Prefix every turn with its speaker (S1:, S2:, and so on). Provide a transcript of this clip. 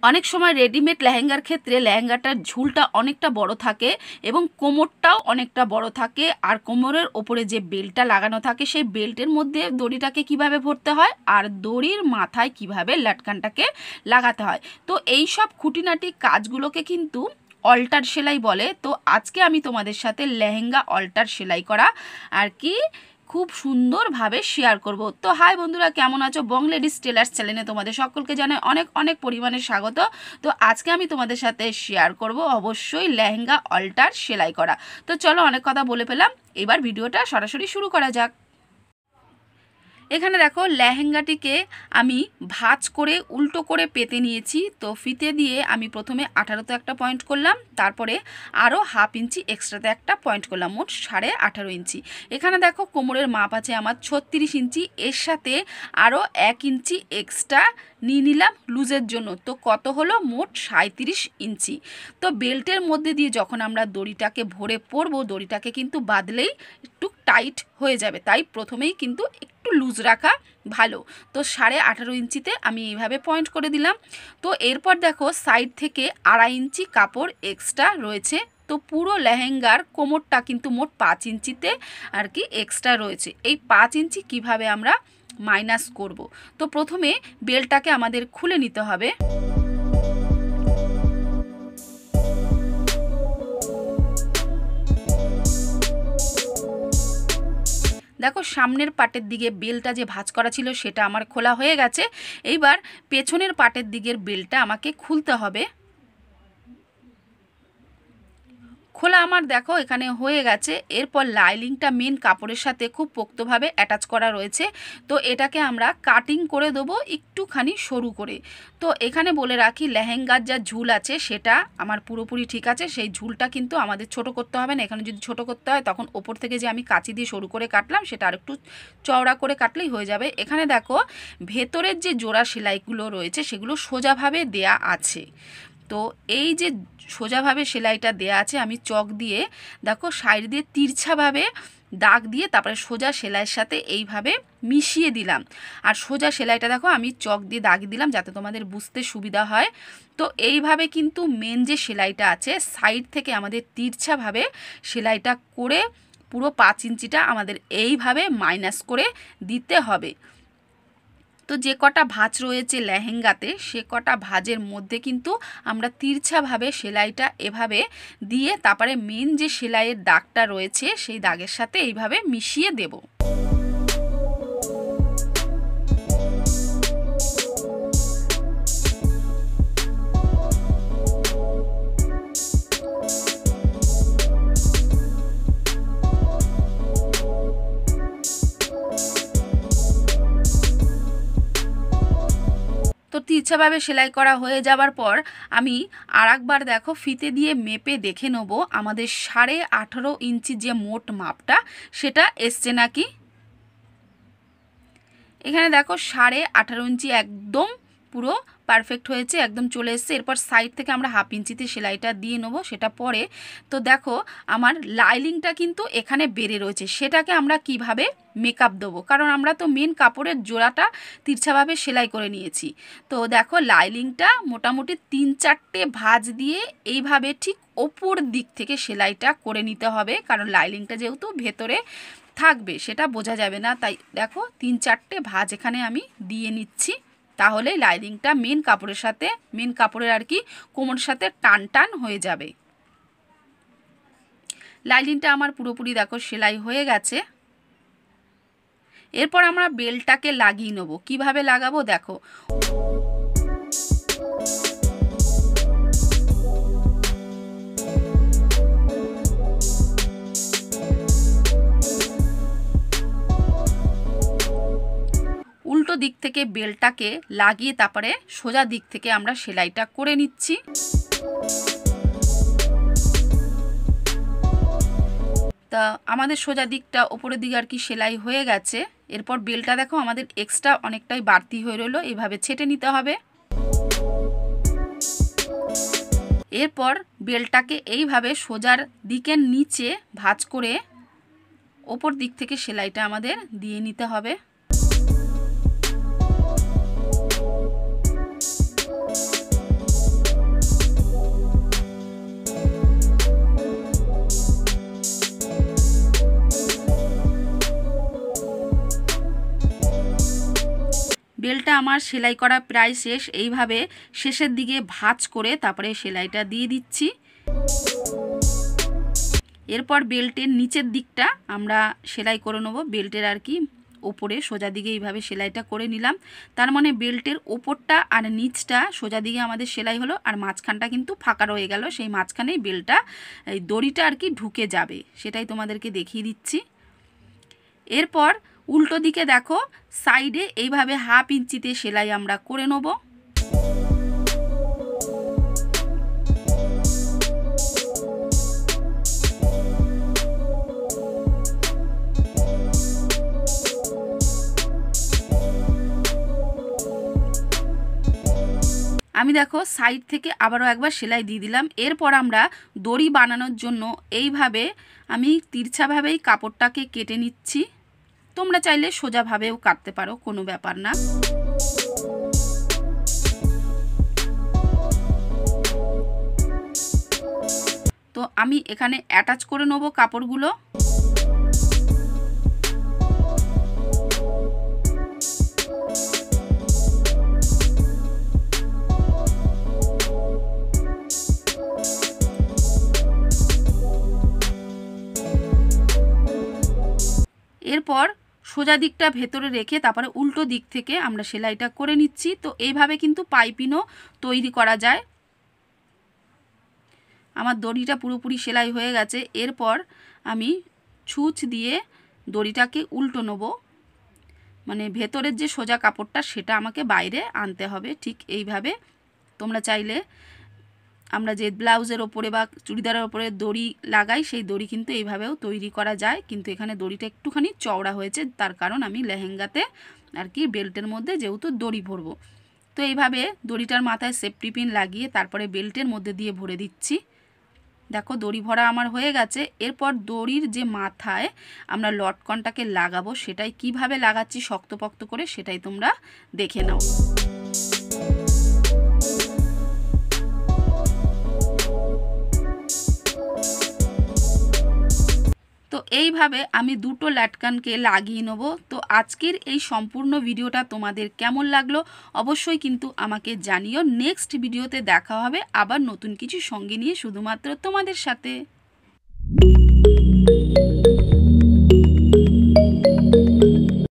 S1: অনেক সময় রেডিমেড লেহেঙ্গার ক্ষেত্রে লেহেঙ্গাটার ঝুলটা অনেকটা বড় থাকে এবং কোমরটাও অনেকটা বড় থাকে, আর কোমরের ওপরে যে বেল্টটা লাগানো থাকে সেই বেল্টের মধ্যে দড়িটাকে কিভাবে ভরতে হয় আর দড়ির মাথায় কিভাবে লটকনটাকে লাগাতে হয়। তো এই সব খুঁটিনাটি কাজগুলোকে কিন্তু অল্টার সেলাই বলে। তো আজকে আমি তোমাদের সাথে লেহেঙ্গা অল্টার সেলাই করা আর কি খুব সুন্দরভাবে শেয়ার করব। তো হাই বন্ধুরা, কেমন আছো? বং লেডিস টেলার্স চ্যানেলে তোমাদের সকলকে জানাই অনেক অনেক পরিমাণে স্বাগত। তো আজকে আমি তোমাদের সাথে শেয়ার করব অবশ্যই লেহেঙ্গা অল্টার সেলাই করা। তো চলো, অনেক কথা বলে পেলাম, এবার ভিডিওটা সরাসরি শুরু করা যাক। এখানে দেখো লেহেঙ্গাটিকে আমি ভাঁজ করে উল্টো করে পেতে নিয়েছি। তো ফিতে দিয়ে আমি প্রথমে 18তে একটা পয়েন্ট করলাম, তারপরে আরও হাফ ইঞ্চি এক্সট্রাতে একটা পয়েন্ট করলাম, মোট 18.5 ইঞ্চি। এখানে দেখো কোমরের মাপ আছে আমার 36 ইঞ্চি, এর সাথে আরও 1 ইঞ্চি এক্সট্রা নিয়ে নিলাম লুজের জন্য। তো কত হলো? মোট 37 ইঞ্চি। তো বেল্টের মধ্যে দিয়ে যখন আমরা দড়িটাকে ভরে পরবো, দড়িটাকে কিন্তু বাঁধলেই একটু টাইট হয়ে যাবে, তাই প্রথমেই কিন্তু একটু লুজ রাখা ভালো। তো 18.5 ইঞ্চিতে আমি এইভাবে পয়েন্ট করে দিলাম। তো এরপর দেখো সাইড থেকে 2.5 ইঞ্চি কাপড় এক্সট্রা রয়েছে। তো পুরো লেহেঙ্গার কোমরটা কিন্তু মোট 5 ইঞ্চিতে আর কি এক্সট্রা রয়েছে। এই 5 ইঞ্চি কিভাবে আমরা মাইনাস করব? তো প্রথমে বেল্টটাকে আমাদের খুলে নিতে হবে। দেখো সামনের পাটের দিকে বেলটা যে ভাঁজ করা ছিল সেটা আমার খোলা হয়ে গেছে। এইবার পেছনের পাটের দিকের বেলটা আমাকে খুলতে হবে। খোলা আমার দেখো এখানে হয়ে গেছে। এরপর লাইলিংটা মেন কাপড়ের সাথে খুব পোক্তভাবে অ্যাটাচ করা রয়েছে। তো এটাকে আমরা কাটিং করে দেবো একটুখানি সরু করে। তো এখানে বলে রাখি, লেহেঙ্গার যা ঝুল আছে সেটা আমার পুরোপুরি ঠিক আছে, সেই ঝুলটা কিন্তু আমাদের ছোট করতে হবে না। এখানে যদি ছোট করতে হয় তখন ওপর থেকে যে আমি কাঁচি দিয়ে সরু করে কাটলাম সেটা আর একটু চওড়া করে কাটলেই হয়ে যাবে। এখানে দেখো ভেতরের যে জোড়া সেলাইগুলো রয়েছে সেগুলো সোজাভাবে দেয়া আছে। তো এই যে সোজাভাবে সেলাইটা দেয়া আছে, আমি চক দিয়ে দেখো সাইড দিয়ে তিরছাভাবে দাগ দিয়ে তারপরে সোজা সেলাইয়ের সাথে এইভাবে মিশিয়ে দিলাম। আর সোজা সেলাইটা দেখো আমি চক দিয়ে দাগ দিলাম যাতে তোমাদের বুঝতে সুবিধা হয়। তো এইভাবে কিন্তু মেন যে সেলাইটা আছে সাইড থেকে আমাদের তিরছাভাবে সেলাইটা করে পুরো 5 ইঞ্চিটা আমাদের এইভাবে মাইনাস করে দিতে হবে। তো যে কটা ভাঁজ রয়েছে লেহেঙ্গাতে সে কটা ভাঁজের মধ্যে কিন্তু আমরা তিরছাভাবে সেলাইটা এভাবে দিয়ে তারপরে মেন যে সেলাইয়ের দাগটা রয়েছে সেই দাগের সাথে এইভাবে মিশিয়ে দেব। তো তিরছাভাবে সেলাই করা হয়ে যাবার পর আমি আরেকবার দেখো ফিতে দিয়ে মেপে দেখে নেব আমাদের 18.5 ইঞ্চি যে মোট মাপটা সেটা এসছে নাকি। এখানে দেখো 18.5 ইঞ্চি একদম পুরো পারফেক্ট হয়েছে, একদম চলে এসছে। এরপর সাইড থেকে আমরা হাফ ইঞ্চিতে সেলাইটা দিয়ে নেবো, সেটা পরে। তো দেখো আমার লাইলিংটা কিন্তু এখানে বেড়ে রয়েছে, সেটাকে আমরা কিভাবে মেকআপ দেবো, কারণ আমরা তো মেন কাপড়ের জোড়াটা তিরছাভাবে সেলাই করে নিয়েছি। তো দেখো লাইলিংটা মোটামুটি 3-4টে ভাঁজ দিয়ে এইভাবে ঠিক ওপর দিক থেকে সেলাইটা করে নিতে হবে, কারণ লাইলিংটা যেহেতু ভেতরে থাকবে সেটা বোঝা যাবে না। তাই দেখো 3-4টে ভাঁজ এখানে আমি দিয়ে নিচ্ছি, তাহলে লাইনিংটা মেন কাপড়ের সাথে মেন কাপড়ের আর কি কোমরের সাথে টান টান হয়ে যাবে। লাইনিংটা আমার পুরোপুরি দেখো সেলাই হয়ে গেছে। এরপর আমরা বেল্টটাকে লাগিয়ে নেব। কিভাবে লাগাবো দেখো, উল্টো দিক থেকে বেল্টটাকে লাগিয়ে তারপরে সোজা দিক থেকে আমরা সেলাইটা করে নিচ্ছি। তা আমাদের সোজা দিকটা ওপরের দিকে আর কি সেলাই হয়ে গেছে। এরপর বেল্টটা দেখো আমাদের এক্সট্রা অনেকটাই বাড়তি হয়ে রইলো, এইভাবে ছেটে নিতে হবে। এরপর বেল্টটাকে এইভাবে সোজার দিকের নিচে ভাঁজ করে ওপর দিক থেকে সেলাইটা আমাদের দিয়ে নিতে হবে। আমার সেলাই করা প্রায় শেষ। এইভাবে শেষের দিকে ভাঁজ করে তারপরে সেলাইটা দিয়ে দিচ্ছি। এরপর বেল্টের নিচের দিকটা আমরা সেলাই করে নেব। বেল্টের আর কি ওপরে সোজা দিকে এইভাবে সেলাইটা করে নিলাম। তার মানে বেল্টের ওপরটা আর নিচটা সোজা দিকে আমাদের সেলাই হলো, আর মাঝখানটা কিন্তু ফাঁকা রয়ে গেল। সেই মাঝখানেই বেল্টটা এই দড়িটা আর কি ঢুকে যাবে, সেটাই তোমাদেরকে দেখিয়ে দিচ্ছি। এরপর উল্টো দিকে দেখো সাইডে এইভাবে 1/2 ইঞ্চিতে সেলাই আমরা করে নেব। আমি দেখো সাইড থেকে আবারও একবার সেলাই দিয়ে দিলাম। এরপর আমরা দড়ি বানানোর জন্য এইভাবে আমি তিরছাভাবেই কাপড়টাকে কেটে নিচ্ছি। তোমরা চাইলে সোজাভাবেও কাটতে পারো, কোনো ব্যাপার না। তো আমি এখানে অ্যাটাচ করে নেব কাপড়গুলো। এরপর সোজা দিকটা ভেতরে রেখে তারপরে উল্টো দিক থেকে আমরা সেলাইটা করে নিচ্ছি। তো এইভাবে কিন্তু পাইপিনও তৈরি করা যায়। আমার দড়িটা পুরোপুরি সেলাই হয়ে গেছে। এরপর আমি ছুঁচ দিয়ে দড়িটাকে উল্টো নেব, মানে ভেতরের যে সোজা কাপড়টা সেটা আমাকে বাইরে আনতে হবে। ঠিক এইভাবে তোমরা চাইলে আমরা যে ব্লাউজের ওপরে বা চুড়িদারের ওপরে দড়ি লাগাই সেই দড়ি কিন্তু এইভাবেও তৈরি করা যায়, কিন্তু এখানে দড়িটা একটুখানি চওড়া হয়েছে, তার কারণ আমি লেহেঙ্গাতে আর কি বেল্টের মধ্যে যেহেতু দড়ি ভরবো। তো এইভাবে দড়িটার মাথায় সেফটি পিন লাগিয়ে তারপরে বেল্টের মধ্যে দিয়ে ভরে দিচ্ছি। দেখো দড়ি ভরা আমার হয়ে গেছে। এরপর দড়ির যে মাথায় আমরা লটকনটাকে লাগাবো সেটাই কিভাবে লাগাচ্ছি শক্তপোক্ত করে সেটাই তোমরা দেখে নাও। তো এইভাবে আমি দুটো লটকনকে লাগিয়ে নেব। তো আজকের এই সম্পূর্ণ ভিডিওটা তোমাদের কেমন লাগলো অবশ্যই কিন্তু আমাকে জানিও। নেক্সট ভিডিওতে দেখা হবে আবার নতুন কিছু সঙ্গে নিয়ে, শুধুমাত্র তোমাদের সাথে।